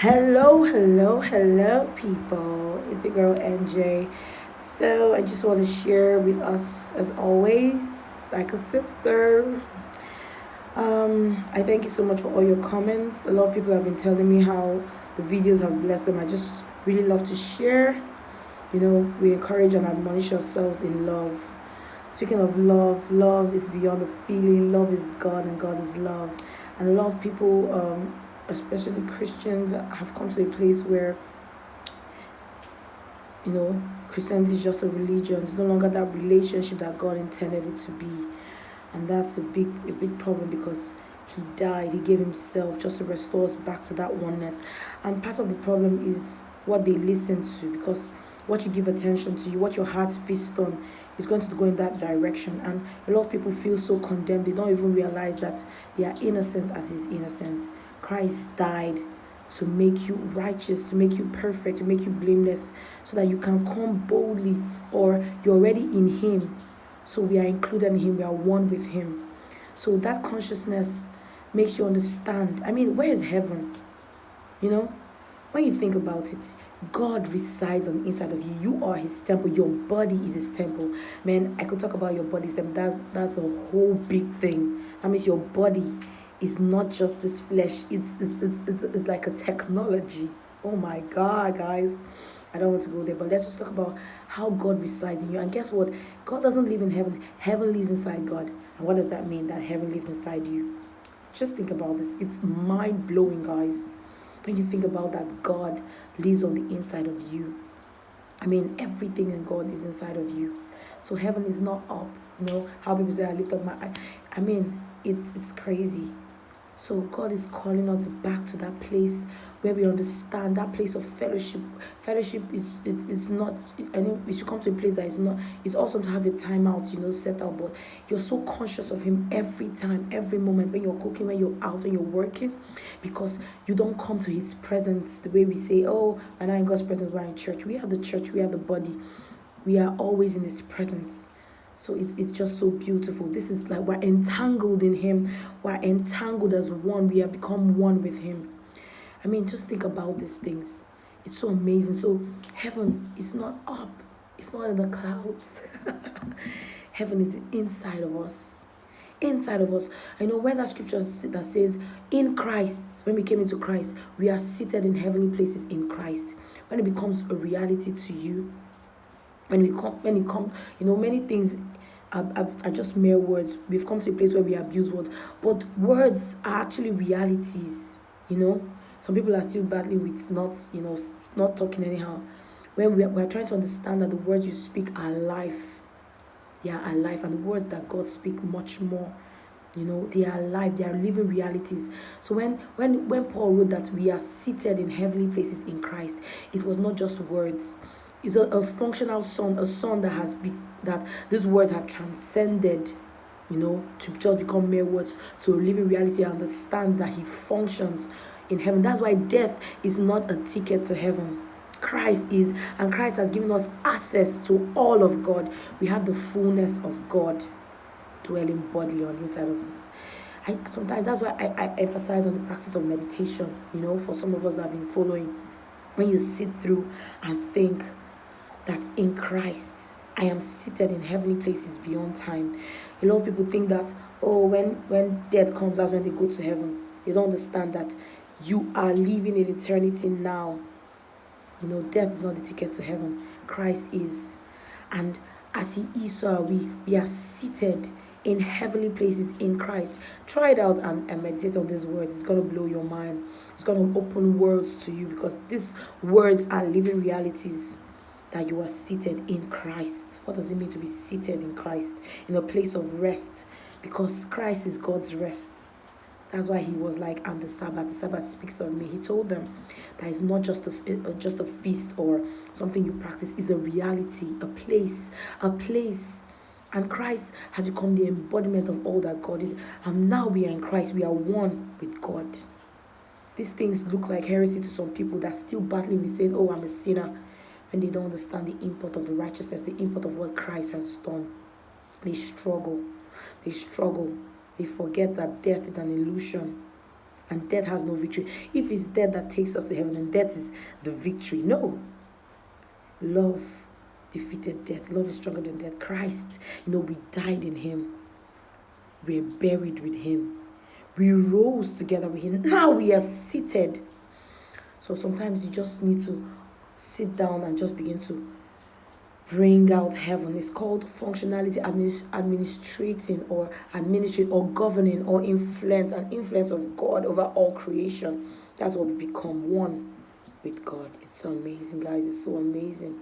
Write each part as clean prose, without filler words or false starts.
Hello, people. It's your girl Njay. So I just want to share with us, as always, like a sister. I thank you so much for all your comments. A lot of people have been telling me how the videos have blessed them. I just really love to share. We encourage and admonish ourselves in love. Speaking of love, love is beyond the feeling. Love is God, and God is love. And a lot of people, especially Christians, have come to a place where Christianity is just a religion. It's no longer that relationship that God intended it to be, and that's a big problem because He died. He gave Himself just to restore us back to that oneness. And part of the problem is what they listen to, because what you give attention to, what your heart feasts on, is going to go in that direction. And a lot of people feel so condemned. They don't even realize that they are innocent as He's innocent. Christ died to make you righteous, to make you perfect, to make you blameless, so that you can come boldly, or you're already in Him. So we are included in Him, we are one with Him. So that consciousness makes you understand. I mean, where is heaven? When you think about it, God resides on the inside of you. You are His temple. Your body is His temple. Man, I could talk about your body's temple. That's a whole big thing. That means your body is not just this flesh. It's like a technology. Oh my God, guys. I don't want to go there, but let's just talk about how God resides in you. And guess what? God doesn't live in heaven. Heaven lives inside God. And what does that mean, that heaven lives inside you? Just think about this. It's mind-blowing, guys, when you think about that God lives on the inside of you. I mean, everything in God is inside of you. So heaven is not up. How people say, I lift up my eye. I mean, it's crazy. So God is calling us back to that place where we understand, that place of fellowship. Fellowship is not, I know we should come to a place that is not, it's awesome to have a time out, set out, but you're so conscious of Him every time, every moment, when you're cooking, when you're out, when you're working, because you don't come to His presence the way we say, oh, when I'm in God's presence, we're in church. We are the church, we are the body. We are always in His presence. So it's just so beautiful. This is like we're entangled in Him. We're entangled as one. We have become one with Him. I mean, just think about these things. It's so amazing. So heaven is not up. It's not in the clouds. Heaven is inside of us. Inside of us. I know when that scripture that says, in Christ, when we came into Christ, we are seated in heavenly places in Christ. When it becomes a reality to you, when it comes, many things are just mere words. We've come to a place where we abuse words, but words are actually realities. Some people are still battling with not talking anyhow. When we're trying to understand that the words you speak are life. They are alive, and the words that God speaks much more. They are alive. They are living realities. So when Paul wrote that we are seated in heavenly places in Christ, it was not just words. It's a functional song, a song that these words have transcended, to just become mere words, to a living reality. I understand that He functions in heaven. That's why death is not a ticket to heaven. Christ is, and Christ has given us access to all of God. We have the fullness of God dwelling bodily on the inside of us. Sometimes that's why I emphasize on the practice of meditation, for some of us that have been following. When you sit through and think that in Christ, I am seated in heavenly places beyond time. A lot of people think that, when death comes, that's when they go to heaven. They don't understand that you are living in eternity now. Death is not the ticket to heaven. Christ is. And as He is, so are we. We are seated in heavenly places in Christ. Try it out and meditate on these words. It's going to blow your mind. It's going to open worlds to you, because these words are living realities. That you are seated in Christ. What does it mean to be seated in Christ? In a place of rest. Because Christ is God's rest. That's why He was like, I'm the Sabbath. The Sabbath speaks of me. He told them that it's not just a feast or something you practice. It's a reality, a place. And Christ has become the embodiment of all that God is. And now we are in Christ. We are one with God. These things look like heresy to some people that still battling with saying, oh, I'm a sinner. When they don't understand the import of the righteousness, the import of what Christ has done. They struggle. They forget that death is an illusion. and death has no victory. If it's death that takes us to heaven, then death is the victory. No. Love defeated death. Love is stronger than death. Christ, we died in him. We're buried with him. We rose together with him. Now we are seated. So sometimes you just need to sit down and just begin to bring out heaven. It's called functionality, administrating or administrating or governing or influence, an influence of God over all creation. That's what we become, one with God. It's so amazing, guys. It's so amazing.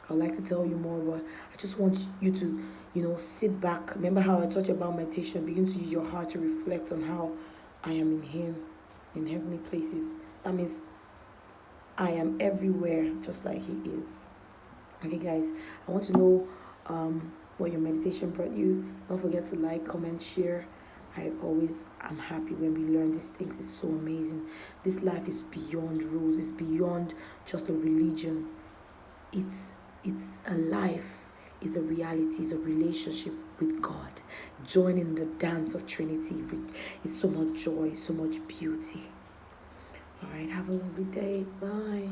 I'd like to tell you more, but I just want you to, sit back. Remember how I taught you about meditation? Begin to use your heart to reflect on how I am in him, in heavenly places. That means I am everywhere, just like he is. Okay, guys, I want to know what your meditation brought you. Don't forget to like, comment, share. I'm happy when we learn these things. It's so amazing. This life is beyond rules. It's beyond just a religion. It's a life. It's a reality. It's a relationship with God. Joining the dance of Trinity. It's so much joy, so much beauty. All right, have a lovely day. Bye.